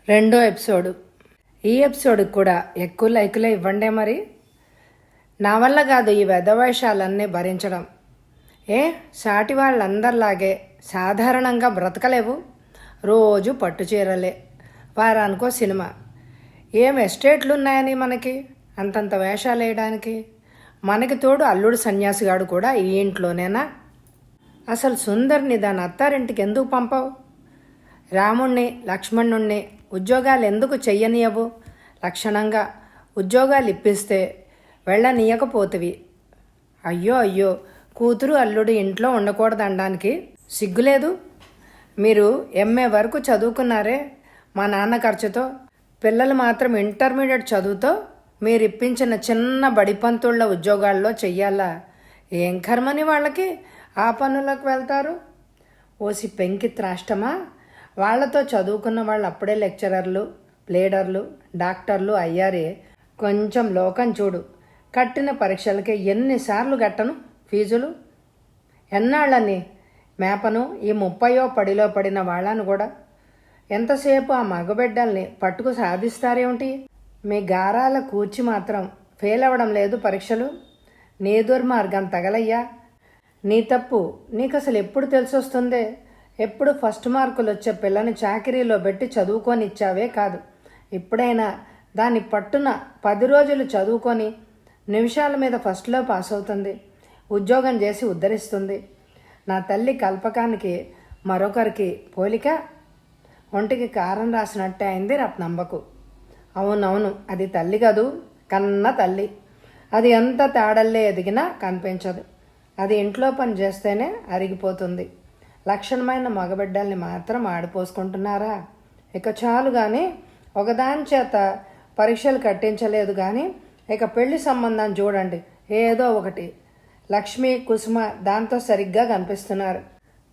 రెండో ఎపిసోడు. ఈ ఎపిసోడ్కి కూడా ఎక్కువ లైకులే ఇవ్వండే మరి. నా వల్ల కాదు ఈ వెధవేషాలన్నీ భరించడం. సాటి వాళ్ళందరిలాగే సాధారణంగా బ్రతకలేవు. రోజు పట్టుచీరలే, వారానికో సినిమా. ఏం ఎస్టేట్లు ఉన్నాయని మనకి అంతంత వేషాలు వేయడానికి? మనకి తోడు అల్లుడు సన్యాసిగాడు కూడా ఈ ఇంట్లోనేనా? అసలు సుందర్ని దాని అత్తారింటికి ఎందుకు పంపవు? రాముణ్ణి లక్ష్మణుణ్ణి ఉద్యోగాలు ఎందుకు చెయ్యనియవు? లక్షణంగా ఉద్యోగాలు ఇప్పిస్తే వెళ్ళనీయకపోతివి. అయ్యో అయ్యో, కూతురు అల్లుడు ఇంట్లో ఉండకూడదనడానికి సిగ్గులేదు? మీరు ఎంఏ వరకు చదువుకున్నారే మా నాన్న ఖర్చుతో. పిల్లలు మాత్రం ఇంటర్మీడియట్ చదువుతో మీరు ఇప్పించిన చిన్న బడిపంతుళ్ళ ఉద్యోగాల్లో చెయ్యాలా? ఏం కర్మని వాళ్ళకి ఆ పనులకు వెళ్తారు? ఓసి పెంకి త్రాష్టమా? వాళ్లతో చదువుకున్న వాళ్ళు అప్పుడే లెక్చరర్లు, ప్లేడర్లు, డాక్టర్లు అయ్యారే. కొంచెం లోకం చూడు. కట్టిన పరీక్షలకి ఎన్నిసార్లు కట్టను ఫీజులు? ఎన్నాళ్ళని మేపను ఈ 30వ పడిలో పడిన వాళ్ళను కూడా. ఎంతసేపు ఆ మగబిడ్డల్ని పట్టుకు సాధిస్తారేమిటి? మీ గారాల కూర్చి మాత్రం ఫెయిల్ అవ్వడం లేదు పరీక్షలు. నీ దుర్మార్గం తగలయ్యా. నీ తప్పు నీకు అసలు ఎప్పుడు తెలిసొస్తుందే? ఎప్పుడు ఫస్ట్ మార్కులు వచ్చే పిల్లని చాకరీలో పెట్టి చదువుకొనిచ్చావే కాదు. ఇప్పుడైనా దాన్ని పట్టున 10 రోజులు చదువుకొని నిమిషాల మీద ఫస్ట్లో పాస్ అవుతుంది, ఉద్యోగం చేసి ఉద్ధరిస్తుంది. నా తల్లి కల్పకానికి మరొకరికి పోలిక? ఒంటికి కారం రాసినట్టే అయింది రత్నంబకు. అవునవును, అది తల్లి కదూ, కన్న తల్లి. అది ఎంత తేడల్లే ఎదిగినా కనిపించదు. అది ఇంట్లో పని చేస్తేనే అరిగిపోతుంది. లక్షణమైన మగబిడ్డల్ని మాత్రం ఆడిపోసుకుంటున్నారా? ఇక చాలు కానీ, ఒకదాని చేత పరీక్షలు కట్టించలేదు కానీ ఇక పెళ్లి సంబంధం చూడండి, ఏదో ఒకటి. లక్ష్మి, కుసుమ దాంతో సరిగ్గా కనిపిస్తున్నారు.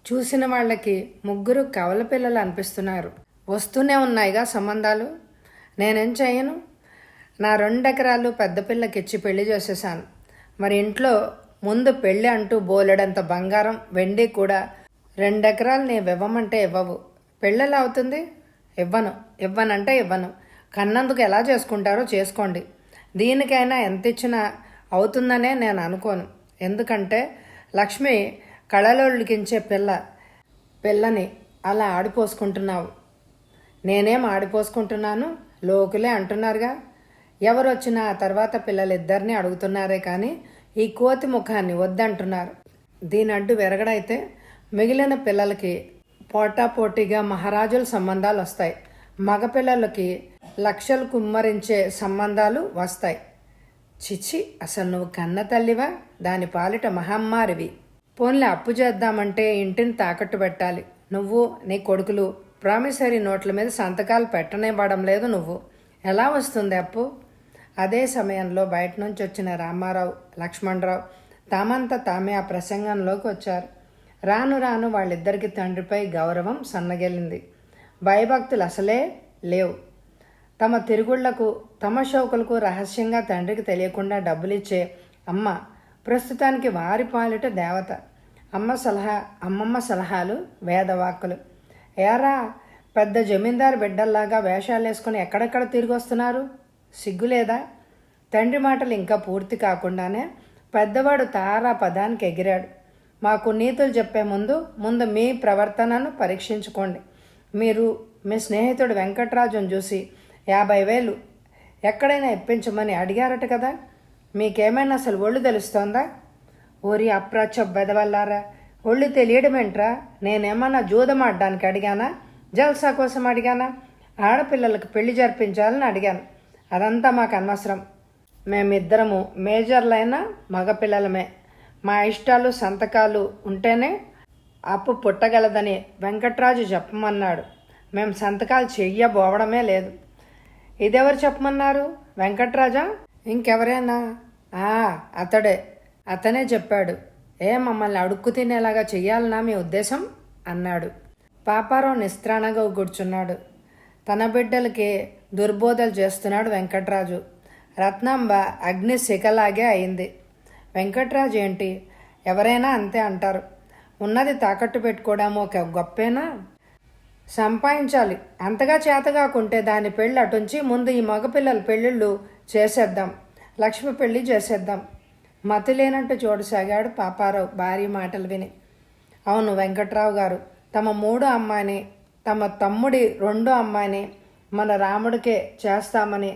చూసిన వాళ్ళకి 3 కవల పిల్లలు అనిపిస్తున్నారు. వస్తూనే ఉన్నాయిగా సంబంధాలు. నేనేం చేయను? నా 2 ఎకరాలు పెద్ద పిల్లకిచ్చి పెళ్లి చేసేసాను. మరి ఇంట్లో ముందు పెళ్ళి అంటూ బోలెడంత బంగారం, వెండి కూడా 2 ఎకరాలు నేను ఇవ్వమంటే ఇవ్వవు. పెళ్ళెలా అవుతుంది? ఇవ్వనంటే ఇవ్వను. కన్నందుకు ఎలా చేసుకుంటారో చేసుకోండి. దీనికైనా ఎంత ఇచ్చినా అవుతుందనే నేను అనుకోను. ఎందుకంటే లక్ష్మి కళలోళ్ళకించే పిల్లని అలా ఆడిపోసుకుంటున్నావు. నేనేం ఆడిపోసుకుంటున్నాను? లోకులే అంటున్నారుగా. ఎవరు వచ్చినా ఆ తర్వాత పిల్లలిద్దరినీ అడుగుతున్నారే కానీ ఈ కోతి ముఖాన్ని వద్దంటున్నారు. దీని అడ్డు విరగడైతే మిగిలిన పిల్లలకి పోటాపోటీగా మహారాజుల సంబంధాలు వస్తాయి. మగపిల్లలకి లక్షలు కుమ్మరించే సంబంధాలు వస్తాయి. చిచి, అసలు నువ్వు కన్న తల్లివా? దాని పాలిట మహమ్మారివి. పోన్లే, అప్పు చేద్దామంటే ఇంటిని తాకట్టు పెట్టాలి. నువ్వు నీ కొడుకులు ప్రామిసరీ నోట్ల మీద సంతకాలు పెట్టనివ్వడం లేదు. నువ్వు ఎలా వస్తుంది అప్పు? అదే సమయంలో బయట నుంచి వచ్చిన రామారావు, లక్ష్మణరావు తామంతా తామే ఆ ప్రసంగంలోకి వచ్చారు. రాను రాను వాళ్ళిద్దరికి తండ్రిపై గౌరవం సన్నగిల్లింది. భయభక్తులు అసలే లేవు. తమ తిరుగుళ్లకు, తమ షౌకులకు రహస్యంగా తండ్రికి తెలియకుండా డబ్బులిచ్చే అమ్మ ప్రస్తుతానికి వారి పాలిట దేవత. అమ్మమ్మ సలహాలు వేదవాక్కులు. ఏరా, పెద్ద జమీందారు బిడ్డల్లాగా వేషాలు వేసుకుని ఎక్కడెక్కడ తిరిగి వస్తున్నారు? సిగ్గులేదా? తండ్రి మాటలు ఇంకా పూర్తి కాకుండానే పెద్దవాడు తారా పదానికి ఎగిరాడు. మాకు నీతులు చెప్పే ముందు మీ ప్రవర్తనను పరీక్షించుకోండి. మీరు మీ స్నేహితుడు వెంకట్రాజును చూసి 50,000 ఎక్కడైనా ఇప్పించమని అడిగారట కదా. మీకేమైనా అసలు ఒళ్ళు తెలుస్తోందా? ఓరి అప్రాచ్య బెదవల్లారా, ఒళ్ళు తెలియడమేంట్రా? నేనేమన్నా జూదమాడడానికి అడిగానా? జల్సా కోసం అడిగానా? ఆడపిల్లలకు పెళ్లి జరిపించాలని అడిగాను. అదంతా మాకు అనవసరం. మేమిద్దరము మేజర్లైన మగపిల్లలమే. మా ఇష్టాలు సంతకాలు ఉంటేనే అప్పు పుట్టగలదని వెంకట్రాజు చెప్పమన్నాడు. మేము సంతకాలు చెయ్యబోవడమే లేదు. ఇదెవరు చెప్పమన్నారు? వెంకట్రాజా? ఇంకెవరైనా? అతనే చెప్పాడు. మమ్మల్ని అడుక్కు తినేలాగా చెయ్యాలనా మీ ఉద్దేశం? అన్నాడు. పాపారావు నిస్త్రాణగా కూర్చున్నాడు. తన బిడ్డలకి దుర్బోధలు చేస్తున్నాడు వెంకట్రాజు. రత్నాంబ అగ్ని శిఖలాగే అయింది. వెంకట్రాజు ఏంటి, ఎవరైనా అంతే అంటారు. ఉన్నది తాకట్టు పెట్టుకోవడం ఒక గొప్పేనా? సంపాదించాలి. అంతగా చేతగాకుంటే దాని పెళ్ళి అటుంచి ముందు ఈ మగపిల్లల పెళ్ళిళ్ళు చేసేద్దాం, లక్ష్మి పెళ్ళి చేసేద్దాం. మతి లేనట్టు చూడసాగాడు పాపారావు భార్య మాటలు విని. అవును, వెంకట్రావు గారు తమ మూడో అమ్మాయిని, తమ తమ్ముడి రెండో అమ్మాయిని మన రాముడికే చేస్తామని,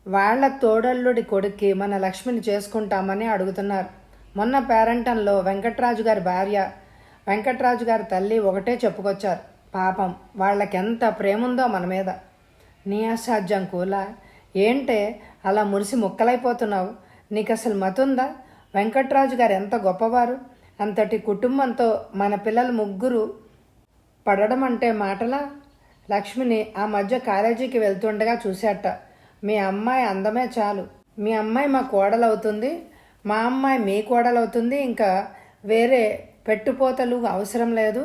వాళ్ళ తోడల్లుడి కొడుక్కి మన లక్ష్మిని చేసుకుంటామని అడుగుతున్నారు. మొన్న పేరంటంలో వెంకట్రాజు గారి భార్య, వెంకట్రాజు గారి తల్లి ఒకటే చెప్పుకొచ్చారు. పాపం వాళ్ళకెంత ప్రేముందో మన మీద. నీ అసాధ్యం కూలా ఏంటే అలా మురిసి ముక్కలైపోతున్నావు? నీకు అసలు మతుందా? వెంకట్రాజు గారు ఎంత గొప్పవారు. అంతటి కుటుంబంతో మన పిల్లలు ముగ్గురు పడడం అంటే మాటలా? లక్ష్మిని ఆ మధ్య కాలేజీకి వెళ్తుండగా చూశాట. మీ అమ్మాయి అందమే చాలు. మీ అమ్మాయి మా కోడలవుతుంది, మా అమ్మాయి మీ కోడలవుతుంది. ఇంకా వేరే పెట్టుపోతలు అవసరం లేదు.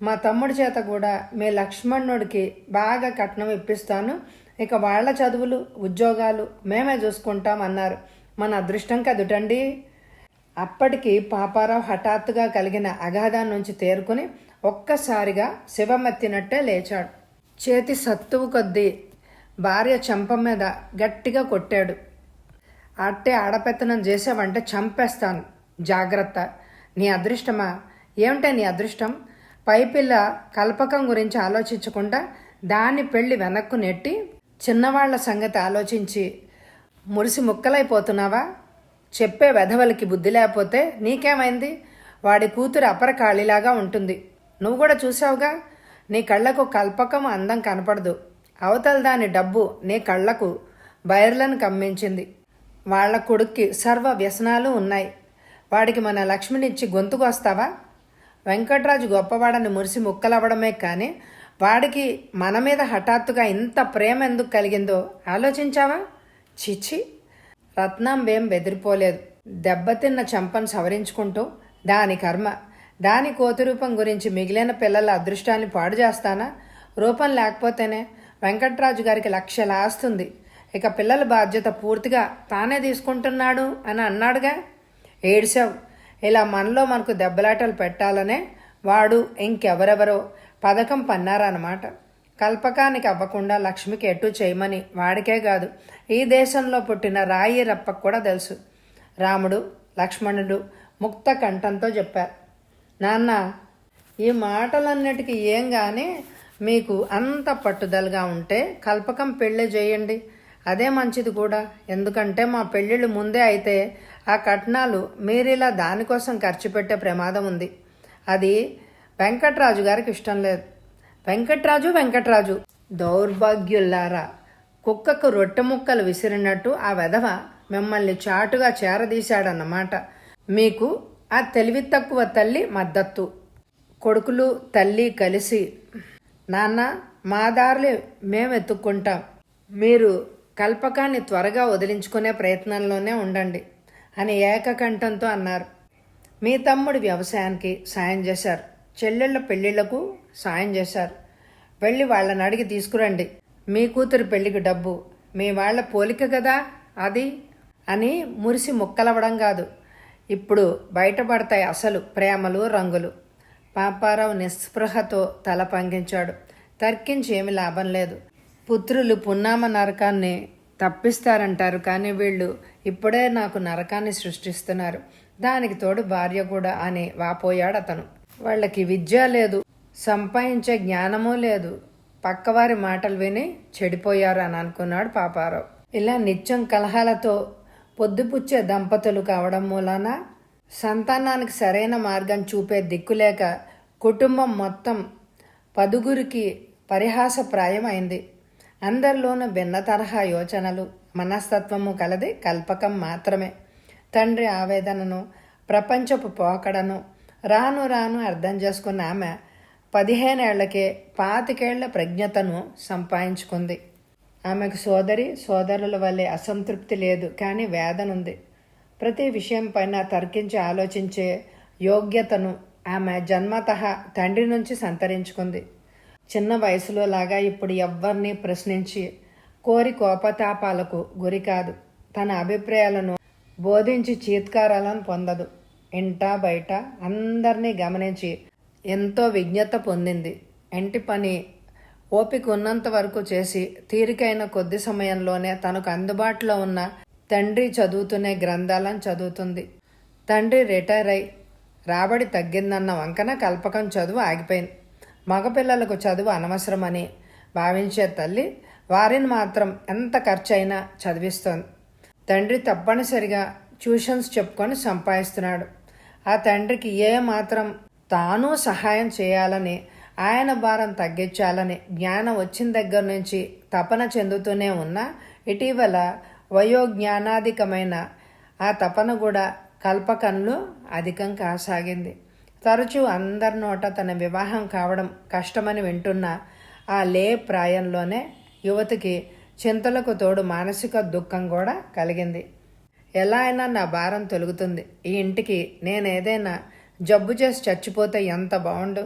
మా తమ్ముడి చేత కూడా మీ లక్ష్మణుడికి బాగా కట్నం ఇప్పిస్తాను. ఇక వాళ్ళ చదువులు ఉద్యోగాలు మేమే చూసుకుంటాం అన్నారు. మన అదృష్టం కదుటండి. అప్పటికి పాపారావు హఠాత్తుగా కలిగిన అగాధం నుంచి తేరుకుని ఒక్కసారిగా శివమెత్తినట్టే లేచాడు. చేతి సత్తువు కొద్దీ భార్య చెంప మీద గట్టిగా కొట్టాడు. అట్టే ఆడపెత్తనం చేసావంటే చంపేస్తాను, జాగ్రత్త. నీ అదృష్టమా? ఏమిటే నీ అదృష్టం? పైపిల్ల కల్పకం గురించి ఆలోచించకుండా దాన్ని పెళ్లి వెనక్కు నెట్టి చిన్నవాళ్ల సంగతి ఆలోచించి మురిసి ముక్కలైపోతున్నావా? చెప్పే వెధవలకి బుద్ధి లేకపోతే నీకేమైంది? వాడి కూతురు అపరకాళిలాగా ఉంటుంది. నువ్వు కూడా చూసావుగా. నీ కళ్ళకు కల్పకం అందం కనపడదు. అవతల దాని డబ్బు నీ కళ్ళకు బైర్లను కమ్మించింది. వాళ్ల కొడుక్కి సర్వ వ్యసనాలు ఉన్నాయి. వాడికి మన లక్ష్మినిచ్చి గొంతుకొస్తావా? వెంకట్రాజు గొప్పవాడని మురిసి ముక్కలవ్వడమే కానీ వాడికి మన మీద హఠాత్తుగా ఇంత ప్రేమ ఎందుకు కలిగిందో ఆలోచించావా? చిచి. రత్నాంబేం బెదిరిపోలేదు. దెబ్బతిన్న చెంపను సవరించుకుంటూ దాని కర్మ, దాని కోతిరూపం గురించి మిగిలిన పిల్లల అదృష్టాన్ని పాడు చేస్తానా? రూపం లేకపోతేనే వెంకట్రాజు గారికి లక్షల ఆస్తుంది. ఇక పిల్లల బాధ్యత పూర్తిగా తానే తీసుకుంటున్నాడు అని అన్నాడుగా. ఏడ్చావు. ఇలా మనలో మనకు దెబ్బలాటలు పెట్టాలనే వాడు ఇంకెవరెవరో పథకం పన్నారన్నమాట. కల్పకానికి అవ్వకుండా లక్ష్మికి ఎటు చేయమని వాడికే కాదు, ఈ దేశంలో పుట్టిన రాయి రప్పకు కూడా తెలుసు. రాముడు లక్ష్మణుడు ముక్త కంఠంతో చెప్పారు. నాన్న, ఈ మాటలన్నిటికీ ఏం కానీ మీకు అంత పట్టుదలగా ఉంటే కల్పకం పెళ్ళి చేయండి. అదే మంచిది కూడా. ఎందుకంటే మా పెళ్ళిళ్ళు ముందే అయితే ఆ కట్నాలు మీరిలా దానికోసం ఖర్చు పెట్టే ప్రమాదం ఉంది. అది వెంకట్రాజు గారికి ఇష్టం లేదు. వెంకట్రాజు దౌర్భాగ్యుల్లారా, కుక్కకు రొట్టె ముక్కలు విసిరినట్టు ఆ వెధవ మిమ్మల్ని చాటుగా చేరదీశాడన్నమాట. మీకు ఆ తెలివి తక్కువ తల్లి మద్దతు. కొడుకులు తల్లి కలిసి, నాన్న మా దారులు మేము ఎత్తుక్కుంటాం, మీరు కల్పకాన్ని త్వరగా వదిలించుకునే ప్రయత్నంలోనే ఉండండి అని ఏకకంఠంతో అన్నారు. మీ తమ్ముడి వ్యవసాయానికి సాయం చేశారు, చెల్లెళ్ళ పెళ్ళిళ్లకు సాయం చేశారు. వెళ్ళి వాళ్ళని అడిగి తీసుకురండి. మీ కూతురు పెళ్లికి డబ్బు మీ వాళ్ళ పోలిక కదా అది అని మురిసి ముక్కలవ్వడం కాదు. ఇప్పుడు బయటపడతాయి అసలు ప్రేమలు రంగులు. పాపారావు నిస్పృహతో తల పంకించాడు. తర్కించి ఏమి లాభం లేదు. పుత్రులు పున్నామ నరకాన్ని తప్పిస్తారంటారు, కానీ వీళ్ళు ఇప్పుడే నాకు నరకాన్ని సృష్టిస్తున్నారు. దానికి తోడు భార్య కూడా అని వాపోయాడు అతను. వాళ్ళకి విద్య లేదు, సంపాదించే జ్ఞానమూ లేదు. పక్కవారి మాటలు విని చెడిపోయారు అని అనుకున్నాడు పాపారావు. ఇలా నిత్యం కలహాలతో పొద్దుపుచ్చే దంపతులు కావడం మూలాన సంతానానికి సరైన మార్గం చూపే దిక్కులేక కుటుంబం మొత్తం పదుగురికి పరిహాసప్రాయం అయింది. అందరిలోనూ భిన్న తరహా యోచనలు మనస్తత్వము కలది కల్పకం మాత్రమే. తండ్రి ఆవేదనను ప్రపంచపు పోకడను రాను రాను అర్థం చేసుకున్న ఆమె 15 ఏళ్లకే 25 ఏళ్ల ప్రజ్ఞతను సంపాదించుకుంది. ఆమెకు సోదరుల వల్లే అసంతృప్తి లేదు, కానీ వేదనుంది. ప్రతి విషయం పైన తర్కించి ఆలోచించే యోగ్యతను ఆమె జన్మతః తండ్రి నుంచి సంతరించుకుంది. చిన్న వయసులో లాగా ఇప్పుడు ఎవ్వరినీ ప్రశ్నించి కోరి కోపతాపాలకు గురి కాదు. తన అభిప్రాయాలను బోధించి చీత్కారాలను పొందదు. ఇంట బయట అందరినీ గమనించి ఎంతో విజ్ఞత పొందింది. ఇంటి పని ఓపిక ఉన్నంత వరకు చేసి తీరికైన కొద్ది సమయంలోనే తనకు అందుబాటులో ఉన్న తండ్రి చదువుతునే గ్రంథాలను చదువుతుంది. తండ్రి రిటైర్ అయి రాబడి తగ్గిందన్న వంకన కల్పకం చదువు ఆగిపోయింది. మగపిల్లలకు చదువు అనవసరమని భావించే తల్లి వారిని మాత్రం ఎంత ఖర్చయినా చదివిస్తోంది. తండ్రి తప్పనిసరిగా ట్యూషన్స్ చెప్పుకొని సంపాదిస్తున్నాడు. ఆ తండ్రికి ఏ మాత్రం తాను సహాయం చేయాలని, ఆయన భారం తగ్గించాలని జ్ఞానం వచ్చిన దగ్గర నుంచి తపన చెందుతూనే ఉన్నా ఇటీవల వయోజ్ఞానాధికమైన ఆ తపన కూడా కల్పకంలో అధికం కాసాగింది. తరచూ అందరి నోట తన వివాహం కావడం కష్టమని వింటున్న ఆ ప్రాయంలోనే యువతికి చింతలకు తోడు మానసిక దుఃఖం కూడా కలిగింది. ఎలా అయినా నా భారం తొలుగుతుంది, ఈ ఇంటికి నేనేదైనా జబ్బు చేసి చచ్చిపోతే ఎంత బాగుండు,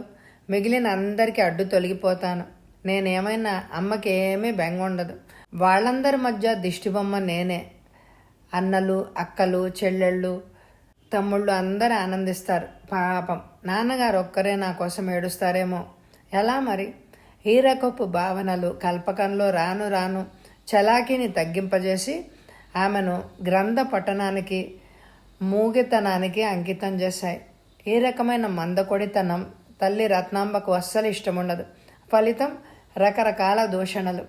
మిగిలిన అందరికీ అడ్డు తొలగిపోతాను, నేనేమైనా అమ్మకి ఏమీ బెంగ ఉండదు, వాళ్ళందరి మధ్య దిష్టిబొమ్మ నేనే, అన్నలు అక్కలు చెల్లెళ్ళు తమ్ముళ్ళు అందరూ ఆనందిస్తారు, పాపం నాన్నగారు ఒక్కరే నా కోసం ఏడుస్తారేమో, ఎలా మరి? ఈ రకపు భావనలు కల్పకంలో రాను రాను చలాకీని తగ్గింపజేసి ఆమెను గ్రంథ పఠనానికి మూగితనానికి అంకితం చేశాయి. ఈ రకమైన మందకొడితనం తల్లి రత్నాంబకు అస్సలు ఇష్టముండదు. ఫలితం రకరకాల దూషణలు.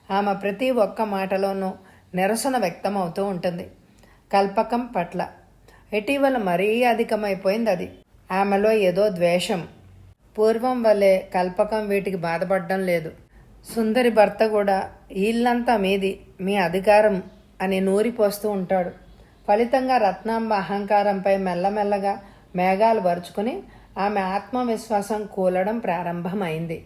ఆమె ప్రతి ఒక్క మాటలోనూ నిరసన వ్యక్తమవుతూ ఉంటుంది కల్పకం పట్ల. ఇటీవల మరీ అధికమైపోయింది అది. ఆమెలో ఏదో ద్వేషం. పూర్వం వల్లే కల్పకం వీటికి బాధపడడం లేదు. సుందరి భర్త కూడా ఇల్లంతా మీది, మీ అధికారం అని నూరిపోస్తూ ఉంటాడు. ఫలితంగా రత్నాంబ అహంకారంపై మెల్లమెల్లగా మేఘాలు పరుచుకుని ఆమె ఆత్మవిశ్వాసం కూలడం ప్రారంభమైంది.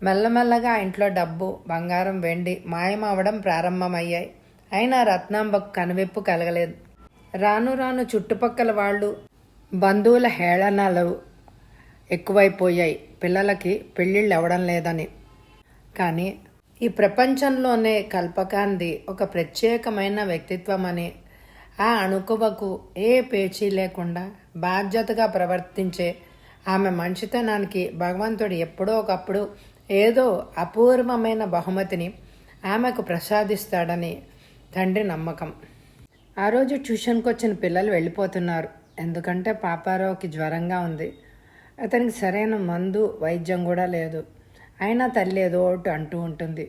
మెల్లమెల్లగా ఇంట్లో డబ్బు, బంగారం, వెండి మాయమవడం ప్రారంభమయ్యాయి. అయినా రత్నాంబకు కనువిప్పు కలగలేదు. రాను రాను చుట్టుపక్కల వాళ్ళు, బంధువుల హేళనలు ఎక్కువైపోయాయి, పిల్లలకి పెళ్ళిళ్ళు అవ్వడం లేదని. కానీ ఈ ప్రపంచంలోనే కల్పకాంది ఒక ప్రత్యేకమైన వ్యక్తిత్వం అని, ఆ అణుకువకు ఏ పేచీ లేకుండా బాధ్యతగా ప్రవర్తించే ఆమె మంచితనానికి భగవంతుడు ఎప్పుడో ఒకప్పుడు ఏదో అపూర్వమైన బహుమతిని ఆమెకు ప్రసాదిస్తాడని తండ్రి నమ్మకం. ఆ రోజు ట్యూషన్కి వచ్చిన పిల్లలు వెళ్ళిపోతున్నారు. ఎందుకంటే పాపారావుకి జ్వరంగా ఉంది. అతనికి సరైన మందు వైద్యం కూడా లేదు. అయినా తల్లి ఏదో ఒకటి అంటూ ఉంటుంది.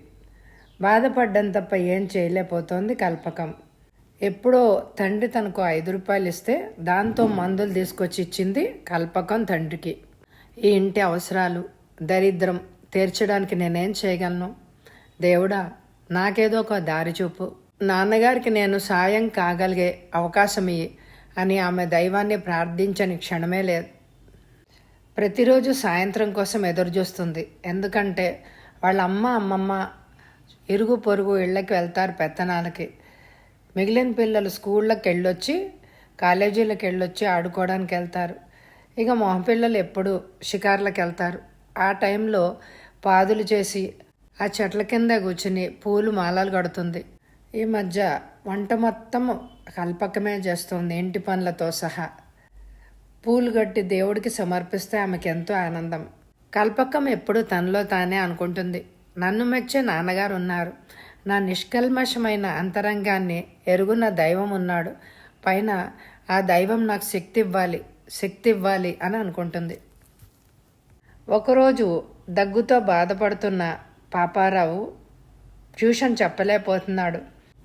బాధపడ్డం తప్ప ఏం చేయలేకపోతోంది కల్పకం. ఎప్పుడో తండ్రి తనకు 5 రూపాయలు ఇస్తే దాంతో మందులు తీసుకొచ్చి ఇచ్చింది కల్పకం తండ్రికి. ఈ ఇంటి అవసరాలు, దరిద్రం తీర్చడానికి నేనేం చేయగలను? దేవుడా, నాకేదో ఒక దారి చూపు, నాన్నగారికి నేను సాయం కాగలిగే అవకాశం ఇయ్యి అని ఆమె దైవాన్ని ప్రార్థించని క్షణమే లేదు. ప్రతిరోజు సాయంత్రం కోసం ఎదురు చూస్తుంది. ఎందుకంటే వాళ్ళ అమ్మమ్మ ఇరుగు పొరుగు ఇళ్ళకి వెళ్తారు పెత్తనాలకి. మిగిలిన పిల్లలు స్కూళ్ళకి వెళ్ళొచ్చి, కాలేజీలకు వెళ్ళొచ్చి ఆడుకోవడానికి వెళ్తారు. ఇక మగపిల్లలు ఎప్పుడు షికార్లకు వెళ్తారు. ఆ టైంలో పాదులు చేసి ఆ చెట్ల కింద కూర్చుని పూలు మాలలు కడుతుంది. ఈ మధ్య వంట మొత్తం కల్పకమే చేస్తుంది, ఇంటి పనులతో సహా. పూలు కట్టి దేవుడికి సమర్పిస్తే ఆమెకి ఎంతో ఆనందం. కల్పకం ఎప్పుడు తనలో తానే అనుకుంటుంది, నన్ను మెచ్చే నాన్నగారు ఉన్నారు, నా నిష్కల్మషమైన అంతరంగాన్ని ఎరుగున్న దైవం ఉన్నాడు, పైన ఆ దైవం నాకు శక్తి ఇవ్వాలి అని అనుకుంటుంది. ఒకరోజు దగ్గుతో బాధపడుతున్న పాపారావు ట్యూషన్ చెప్పలేకపోతున్నాడు.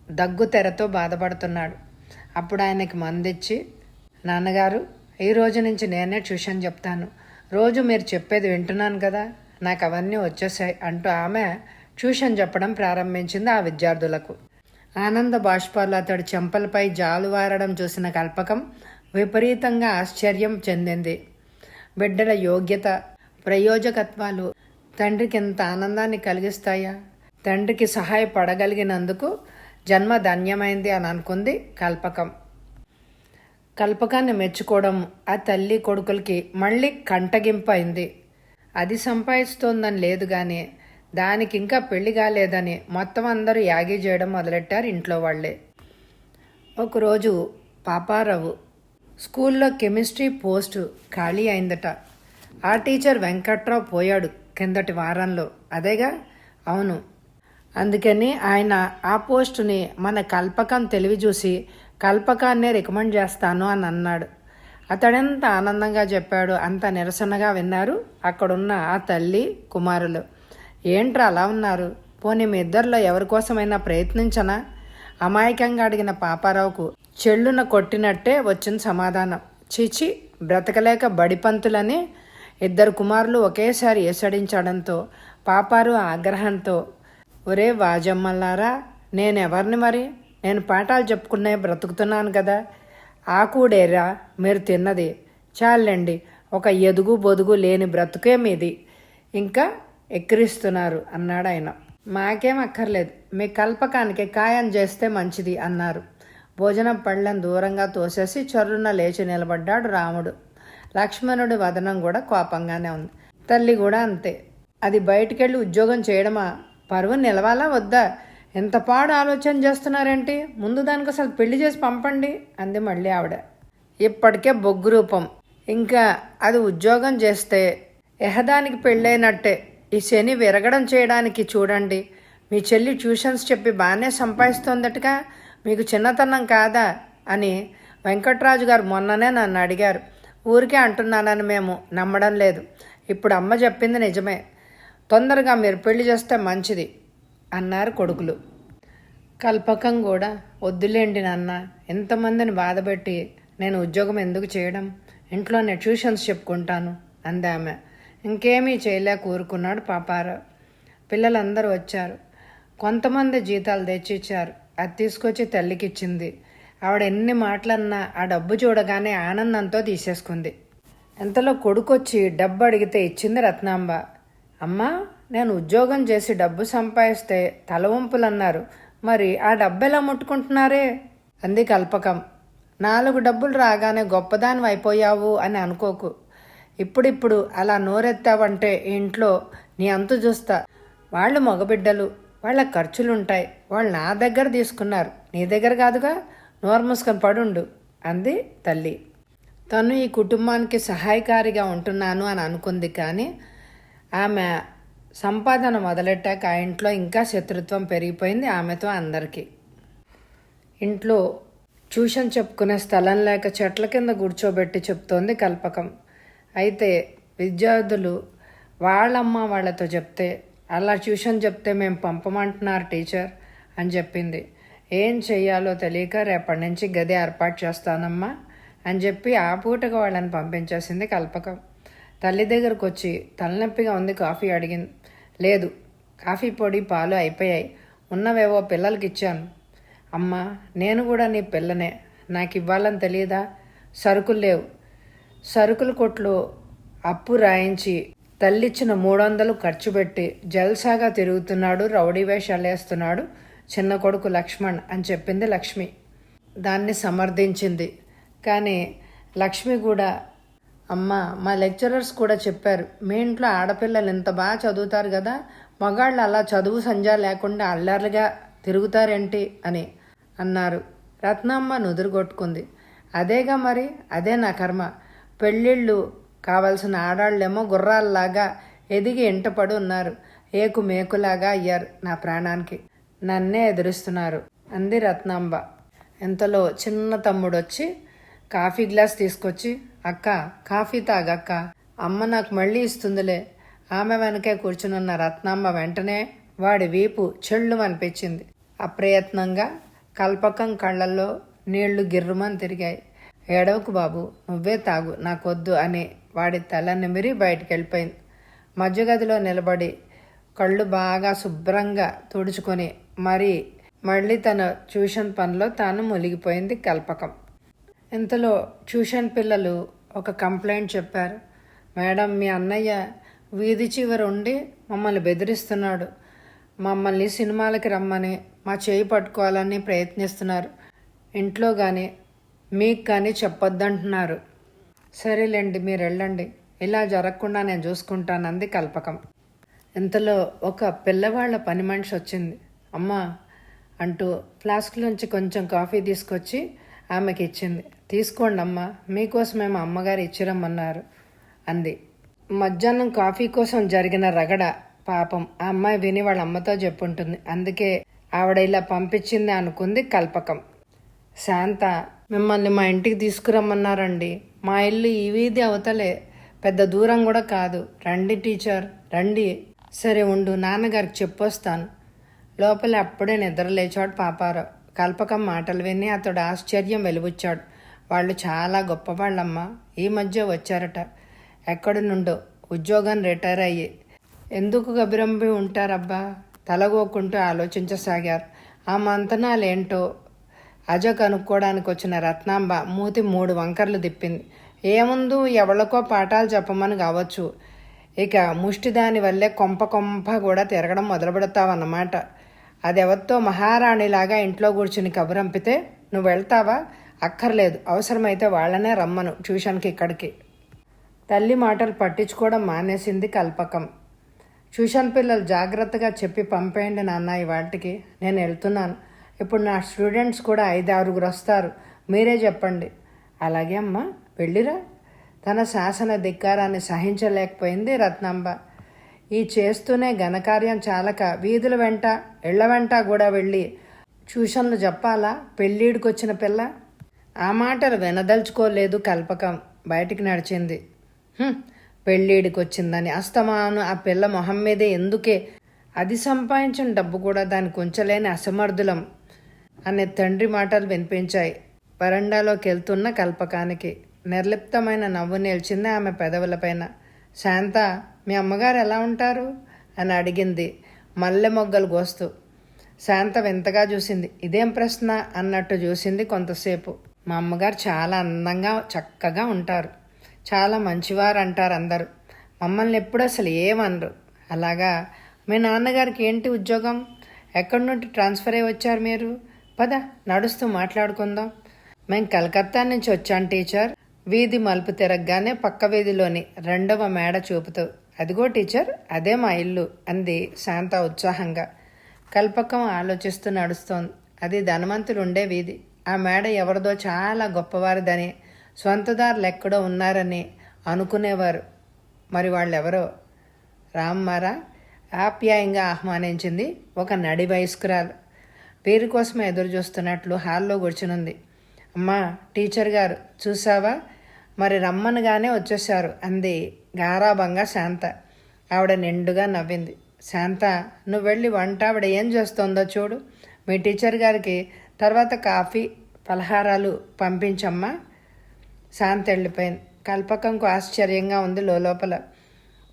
దగ్గు తెరతో బాధపడుతున్నాడు. అప్పుడు ఆయనకి మందిచ్చి, నాన్నగారు, ఈ రోజు నుంచి నేనే ట్యూషన్ చెప్తాను, రోజు మీరు చెప్పేది వింటున్నాను కదా, నాకు అవన్నీ వచ్చేసాయి అంటూ ఆమె ట్యూషన్ చెప్పడం ప్రారంభించింది ఆ విద్యార్థులకు. ఆనంద బాష్పాలు అతడి చెంపలపై జాలువారడం చూసిన కల్పకం విపరీతంగా ఆశ్చర్యం చెందింది. బిడ్డల యోగ్యత, ప్రయోజకత్వాలు తండ్రికి ఎంత ఆనందాన్ని కలిగిస్తాయా? తండ్రికి సహాయపడగలిగినందుకు జన్మ ధన్యమైంది అని అనుకుంది కల్పకం. కల్పకాన్ని మెచ్చుకోవడం ఆ తల్లి కొడుకులకి మళ్ళీ కంటగింపు అయింది. అది సంపాదిస్తోందని లేదు కానీ దానికి ఇంకా పెళ్లి కాలేదని మొత్తం అందరూ యాగి చేయడం మొదలెట్టారు ఇంట్లో వాళ్ళే. ఒకరోజు పాపారావు స్కూల్లో కెమిస్ట్రీ పోస్టు ఖాళీ అయిందట. ఆ టీచర్ వెంకట్రావు పోయాడు కిందటి వారంలో. అదేగా? అవును. అందుకని ఆయన ఆ పోస్టుని మన కల్పకం తెలివి చూసి కల్పకాన్నే రికమెండ్ చేస్తాను అని అన్నాడు. అతడెంత ఆనందంగా చెప్పాడు, అంత నిరసనగా విన్నారు అక్కడున్న ఆ తల్లి కుమారులు. ఏంట్రా అలా ఉన్నారు? పోనీ మీ ఇద్దరిలో ఎవరి కోసమైనా ప్రయత్నించనా? అమాయకంగా అడిగిన పాపారావుకు చెల్లున కొట్టినట్టే వచ్చిన సమాధానం. చీచి, బ్రతకలేక బడిపంతులని ఇద్దరు కుమారులు ఒకేసారి ఏసడించడంతో పాపారు ఆగ్రహంతో, ఒరే వాజమ్మలారా, నేనెవరిని మరి? నేను పాఠాలు చెప్పుకునే బ్రతుకుతున్నాను కదా. ఆకూడేరా మీరు తిన్నది. చాలండి, ఒక ఎదుగు బొదుగు లేని బ్రతుకే మీది, ఇంకా ఎక్కిరిస్తున్నారు అన్నాడు ఆయన. మాకేం అక్కర్లేదు, మీ కల్పకానికి ఖాయం చేస్తే మంచిది అన్నారు. భోజనం పళ్ళని దూరంగా తోసేసి చర్రున లేచి నిలబడ్డాడు రాముడు. లక్ష్మణుడి వదనం కూడా కోపంగానే ఉంది. తల్లి కూడా అంతే. అది బయటికెళ్ళి ఉద్యోగం చేయడమా? పరువు నిలవాలా వద్దా? ఎంత పాడు ఆలోచన చేస్తున్నారేంటి? ముందు దానికి అసలు పెళ్లి చేసి పంపండి అంది మళ్ళీ ఆవిడ. ఇప్పటికే బొగ్గు రూపం, ఇంకా అది ఉద్యోగం చేస్తే ఎహదానికి పెళ్ళైనట్టే. ఈ శని విరగడం చేయడానికి చూడండి. మీ చెల్లి ట్యూషన్స్ చెప్పి బాగానే సంపాదిస్తోందటగా, మీకు చిన్నతనం కాదా అని వెంకట్రాజు గారు మొన్ననే నన్ను అడిగారు. ఊరికే అంటున్నానని మేము నమ్మడం లేదు. ఇప్పుడు అమ్మ చెప్పింది నిజమే. తొందరగా మీరు పెళ్లి చేస్తే మంచిది అన్నారు కొడుకులు. కల్పకం కూడా, వద్దులేండి నాన్న, ఎంతమందిని బాధపెట్టి నేను ఉద్యోగం ఎందుకు చేయడం, ఇంట్లోనే ట్యూషన్స్ చెప్పుకుంటాను అంది ఆమె. ఇంకేమీ చేయలేక ఊరుకున్నాడు పాపారావు. పిల్లలందరూ వచ్చారు. కొంతమంది జీతాలు తెచ్చిచ్చారు. అది తీసుకొచ్చి తల్లికిచ్చింది. ఆవిడ ఎన్ని మాటలన్నా ఆ డబ్బు చూడగానే ఆనందంతో తీసేసుకుంది. ఎంతలో కొడుకొచ్చి డబ్బు అడిగితే ఇచ్చింది రత్నాంబ. అమ్మా, నేను ఉద్యోగం చేసి డబ్బు సంపాదిస్తే తలవంపులన్నారు, మరి ఆ డబ్బు ఎలా ముట్టుకుంటున్నారే అంది కల్పకం. 4 డబ్బులు రాగానే గొప్పదానివి అయిపోయావు అని అనుకోకు. ఇప్పుడిప్పుడు అలా నోరెత్తావంటే ఇంట్లో నీ అంతు చూస్తా. వాళ్ళు మగబిడ్డలు, వాళ్ళ ఖర్చులుంటాయి. వాళ్ళు నా దగ్గర తీసుకున్నారు, నీ దగ్గర కాదుగా. నోరు మూసుకొని పడుండు అంది తల్లి. తను ఈ కుటుంబానికి సహాయకారిగా ఉంటున్నాను అని అనుకుంది. కానీ ఆమె సంపాదన మొదలెట్టాక ఆ ఇంట్లో ఇంకా శత్రుత్వం పెరిగిపోయింది ఆమెతో అందరికీ. ఇంట్లో ట్యూషన్ చెప్పుకునే స్థలం లేక చెట్ల కింద కూర్చోబెట్టి చెప్తోంది కల్పకం. అయితే విద్యార్థులు వాళ్ళమ్మ వాళ్ళతో చెప్తే, అలా ట్యూషన్ చెప్తే మేము పంపమంటున్నారు టీచర్ అని చెప్పింది. ఏం చెయ్యాలో తెలియక రేపటి నుంచి గది ఏర్పాటు చేస్తానమ్మా అని చెప్పి ఆ పూటగా వాళ్ళని పంపించేసింది కల్పకం. తల్లి దగ్గరకు వచ్చి తలనొప్పిగా ఉంది కాఫీ అడిగింది. లేదు, కాఫీ పొడి పాలు అయిపోయాయి, ఉన్నవేవో పిల్లలకి ఇచ్చాను. అమ్మా, నేను కూడా నీ పిల్లనే, నాకు ఇవ్వాలని తెలియదా? సరుకులు లేవు. సరుకుల కొట్లు అప్పు రాయించి తల్లిచ్చిన 300 ఖర్చు పెట్టి జల్సాగా తిరుగుతున్నాడు, రౌడీ వేషాలు వేస్తున్నాడు చిన్న కొడుకు లక్ష్మణ్ అని చెప్పింది లక్ష్మి. దాన్ని సమర్థించింది. కానీ లక్ష్మి కూడా, అమ్మ, మా లెక్చరర్స్ కూడా చెప్పారు, మీ ఇంట్లో ఆడపిల్లలు ఇంత బాగా చదువుతారు కదా, మగాళ్ళు అలా చదువు సంజా లేకుండా అల్లర్లుగా తిరుగుతారేంటి అని అన్నారు. రత్నమ్మ నుదురు కొట్టుకుంది. అదేగా మరి, అదే నా కర్మ. పెళ్ళిళ్ళు కావలసిన ఆడాళ్ళేమో గుర్రాల్లాగా ఎదిగి ఇంటపడి ఉన్నారు, ఏకు మేకులాగా అయ్యారు నా ప్రాణానికి, నన్నే ఎదురుస్తున్నారు అంది రత్నాంబ. ఇంతలో చిన్న తమ్ముడు వచ్చి కాఫీ గ్లాస్ తీసుకొచ్చి, అక్క కాఫీ తాగక్క, అమ్మ నాకు మళ్ళీ ఇస్తుందిలే. ఆమె వెనకే కూర్చునున్న రత్నాంబ వెంటనే వాడి వీపు చెళ్ళు అనిపించింది. అప్రయత్నంగా కల్పకం కళ్ళల్లో నీళ్లు గిర్రుమని తిరిగాయి. ఏడవకు బాబు, నువ్వే తాగు, నాకొద్దు అని వాడి తల నిమిరి బయటికి వెళ్ళిపోయింది. మధ్యగదిలో నిలబడి కళ్ళు బాగా శుభ్రంగా తుడుచుకొని మళ్ళీ తన ట్యూషన్ పనిలో తాను మునిగిపోయింది కల్పకం. ఇంతలో ట్యూషన్ పిల్లలు ఒక కంప్లైంట్ చెప్పారు. మేడం, మీ అన్నయ్య వీధి చివర ఉండి మమ్మల్ని బెదిరిస్తున్నాడు, మమ్మల్ని సినిమాలకి రమ్మని మా చేయి పట్టుకోవాలని ప్రయత్నిస్తున్నారు, ఇంట్లో కానీ మీకు కానీ చెప్పొద్దంటున్నారు. సరేలేండి, మీరు వెళ్ళండి, ఇలా జరగకుండా నేను చూసుకుంటాను అంది కల్పకం. ఇంతలో ఒక పిల్లవాళ్ల పని మనిషి వచ్చింది. అమ్మా అంటూ ఫ్లాస్క్లోంచి కొంచెం కాఫీ తీసుకొచ్చి ఆమెకి ఇచ్చింది. తీసుకోండి అమ్మా, మీకోసమేమో అమ్మగారు ఇచ్చిరమ్మన్నారు అంది. మధ్యాహ్నం కాఫీ కోసం జరిగిన రగడ పాపం ఆ అమ్మాయి విని వాళ్ళ అమ్మతో చెప్పుంటుంది. అందుకే ఆవిడ ఇలా పంపించింది అనుకుంది కల్పకం. శాంత, మిమ్మల్ని మా ఇంటికి తీసుకురమ్మన్నారండి. మా ఇల్లు ఈ వీధి అవతలే, పెద్ద దూరం కూడా కాదు. రండి టీచర్, రండి. సరే ఉండు, నాన్నగారికి చెప్పొస్తాను. లోపల అప్పుడే నిద్ర లేచాడు పాపారావు. కల్పకం మాటలు విని అతడు ఆశ్చర్యం వెలుబుచ్చాడు. వాళ్ళు చాలా గొప్పవాళ్ళమ్మా, ఈ మధ్య వచ్చారట. ఎక్కడి నుండో, ఉద్యోగం రిటైర్ అయ్యి. ఎందుకు గబిరంబి ఉంటారబ్బా? తలగోకుంటూ ఆలోచించసాగారు. ఆ మంతనాలేంటో అజ కనుక్కోవడానికి వచ్చిన రత్నాంబ మూతి 3 వంకర్లు తిప్పింది. ఏముందు, ఎవరికో పాఠాలు చెప్పమని కావచ్చు. ఇక ముష్టిదాని వల్లే కొంప కూడా తిరగడం మొదలు పెడతావన్నమాట. అదెవరితో మహారాణిలాగా ఇంట్లో కూర్చుని కబురంపితే నువ్వు వెళ్తావా? అక్కర్లేదు, అవసరమైతే వాళ్ళనే రమ్మను ట్యూషన్కి ఇక్కడికి. తల్లి మాటలు పట్టించుకోవడం మానేసింది కల్పకం. ట్యూషన్ పిల్లలు జాగ్రత్తగా చెప్పి పంపేయండి నాన్న, వాటికి నేను వెళ్తున్నాను. ఇప్పుడు నా స్టూడెంట్స్ కూడా 5-6 వస్తారు, మీరే చెప్పండి. అలాగే అమ్మా, వెళ్ళిరా. తన శాసన ధిక్కారాన్ని సహించలేకపోయింది రత్నాంబ. ఈ చేస్తూనే ఘనకార్యం చాలక వీధుల వెంట ఇళ్ల వెంట కూడా వెళ్ళి ట్యూషన్లు చెప్పాలా పెళ్ళీడికొచ్చిన పిల్ల? ఆ మాటలు వినదలుచుకోలేదు కల్పకం. బయటికి నడిచింది. పెళ్ళీడికొచ్చిందని అస్తమాను ఆ పిల్ల మొహం మీదే ఎందుకే? అది సంపాదించిన డబ్బు కూడా దానికి ఉంచలేని అసమర్థులం అనే తండ్రి మాటలు వినిపించాయి. వరండాలోకి వెళ్తున్న కల్పకానికి నిర్లిప్తమైన నవ్వు నిలిచింది ఆమె పెదవులపైన. శాంత, మీ అమ్మగారు ఎలా ఉంటారు అని అడిగింది మల్లె మొగ్గలు కోస్తూ. శాంత వింతగా చూసింది. ఇదేం ప్రశ్న అన్నట్టు చూసింది కొంతసేపు. మా అమ్మగారు చాలా అందంగా చక్కగా ఉంటారు, చాలా మంచివారు అంటారు అందరూ. మమ్మల్ని ఎప్పుడు అసలు ఏమనరు. అలాగా, మీ నాన్నగారికి ఏంటి ఉద్యోగం? ఎక్కడి నుండి ట్రాన్స్ఫర్ అయ్యి వచ్చారు మీరు? పద, నడుస్తూ మాట్లాడుకుందాం. మేము కలకత్తా నుంచి వచ్చాం టీచర్. వీధి మలుపు తిరగగానే పక్క వీధిలోని 2వ మేడ చూపుతూ. అదిగో టీచర్, అదే మా ఇల్లు అంది శాంత ఉత్సాహంగా. కల్పకం ఆలోచిస్తూ నడుస్తోంది. అది ధనవంతులు ఉండే వీధి. ఆ మేడ ఎవరిదో చాలా గొప్పవారిదని, స్వంతదారులు ఎక్కడో ఉన్నారని అనుకునేవారు. మరి వాళ్ళెవరో? రామ్మారా ఆప్యాయంగా ఆహ్వానించింది ఒక నడి వయస్కురాలు. వీరి కోసం ఎదురు చూస్తున్నట్లు హాల్లో కూర్చునుంది. అమ్మా, టీచర్ గారు చూసావా? మరి రమ్మనగానే వచ్చేశారు అంది గారాబంగా శాంత. ఆవిడ నిండుగా నవ్వింది. శాంత, నువ్వు వెళ్ళి వంట ఆవిడ ఏం చేస్తోందో చూడు. మీ టీచర్ గారికి తర్వాత కాఫీ పలహారాలు పంపించమ్మా. శాంత వెళ్ళిపోయింది. కల్పకంకు ఆశ్చర్యంగా ఉంది లోపల.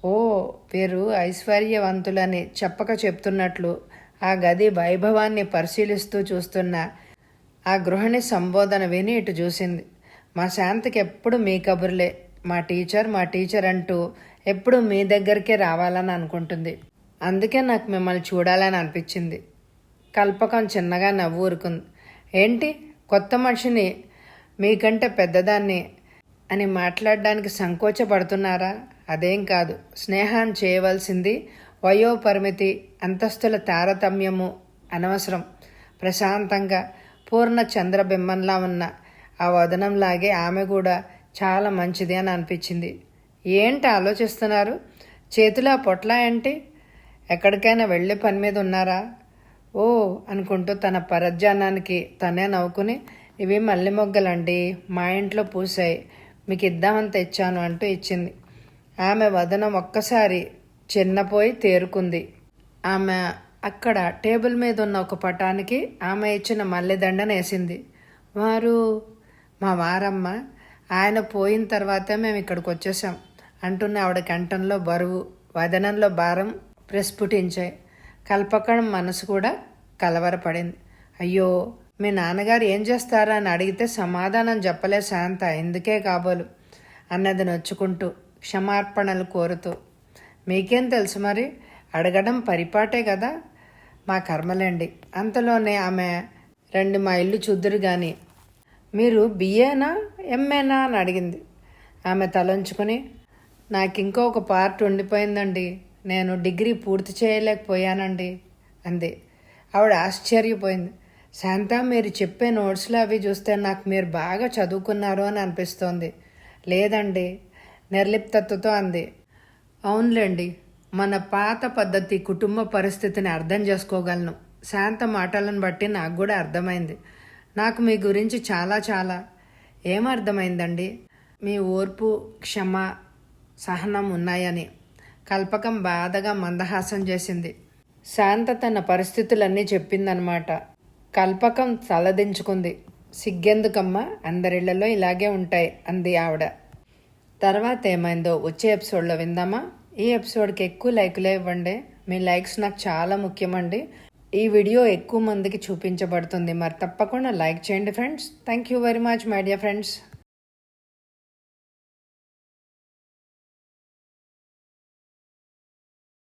ఓ, వీరు ఐశ్వర్యవంతులని చెప్పక చెప్తున్నట్లు ఆ గది వైభవాన్ని పరిశీలిస్తూ చూస్తున్న ఆ గృహిణి సంబోధన విని ఇటు చూసింది. మా శాంతికి ఎప్పుడు మీ కబుర్లే, మా టీచర్ అంటూ ఎప్పుడు మీ దగ్గరికే రావాలని అనుకుంటుంది. అందుకే నాకు మిమ్మల్ని చూడాలని అనిపించింది. కల్పకం చిన్నగా నవ్వు ఊరుకుంది. ఏంటి, కొత్త మనిషిని మీకంటే పెద్దదాన్ని అని మాట్లాడడానికి సంకోచపడుతున్నారా? అదేం కాదు. స్నేహాన్ని చేయవలసింది వయోపరిమితి, అంతస్తుల తారతమ్యము అనవసరం. ప్రశాంతంగా పూర్ణ చంద్రబింబంలా ఉన్న ఆ వదనంలాగే ఆమె కూడా చాలా మంచిది అని అనిపించింది. ఏంటి ఆలోచిస్తున్నారు? చేతిలో పొట్లా ఏంటి? ఎక్కడికైనా వెళ్ళే పని మీద ఉన్నారా? ఓ అనుకుంటూ తన పరధ్యానానికి తనే నవ్వుకుని, ఇవి మల్లె మొగ్గలండి, మా ఇంట్లో పూసాయి, మీకు ఇద్దామని తెచ్చాను అంటూ ఇచ్చింది. ఆమె వదనం ఒక్కసారి చిన్నపోయి తేరుకుంది. ఆమె అక్కడ టేబుల్ మీద ఉన్న ఒక పటానికి ఆమె ఇచ్చిన మల్లెదండను వేసింది. వారు మా వారమ్మ, ఆయన పోయిన తర్వాతే మేము ఇక్కడికి వచ్చేసాం అంటున్న ఆవిడ కంఠంలో బరువు, వదనంలో భారం ప్రస్ఫుటించాయి. కల్పకం మనసు కూడా కలవరపడింది. అయ్యో, మీ నాన్నగారు ఏం చేస్తారా అని అడిగితే సమాధానం చెప్పలే శాంత, ఎందుకే కాబోలు అన్నది నొచ్చుకుంటూ, క్షమార్పణలు కోరుతూ. మీకేం తెలుసు మరి, అడగడం పరిపాటే కదా, మా కర్మలేండి. అంతలోనే ఆమె, రండి మా ఇల్లు చూద్దురు గాని, మీరు బిఏనా ఎంఏనా అని అడిగింది. ఆమె తలంచుకొని, నాకు ఇంకో ఒక పార్ట్ ఉండిపోయిందండి, నేను డిగ్రీ పూర్తి చేయలేకపోయానండి అంది. ఆవిడ ఆశ్చర్యపోయింది. శాంత, మీరు చెప్పే నోట్స్లు అవి చూస్తే నాకు మీరు బాగా చదువుకున్నారు అని అనిపిస్తోంది. లేదండి, నిర్లిప్తతతో అంది. అవునులేండి, మన పాత పద్ధతి కుటుంబ పరిస్థితిని అర్థం చేసుకోగలను. శాంత మాటలను బట్టి నాకు కూడా అర్థమైంది. నాకు మీ గురించి చాలా చాలా ఏమర్థమైందండి, మీ ఓర్పు, క్షమ, సహనం ఉన్నాయని. కల్పకం బాధగా మందహాసం చేసింది. శాంత తన పరిస్థితులన్నీ చెప్పిందనమాట. కల్పకం తలదించుకుంది. సిగ్గెందుకమ్మా, అందరిళ్లలో ఇలాగే ఉంటాయి అంది ఆవిడ. తర్వాత ఏమైందో వచ్చే ఎపిసోడ్లో విందామా? ఈ ఎపిసోడ్కి ఎక్కువ లైకులే ఇవ్వండి. మీ లైక్స్ నాకు చాలా ముఖ్యమండి. ఈ వీడియో ఎక్కువ మందికి చూపించబడుతుంది. మరి తప్పకుండా లైక్ చేయండి friends. Thank you very much my dear friends.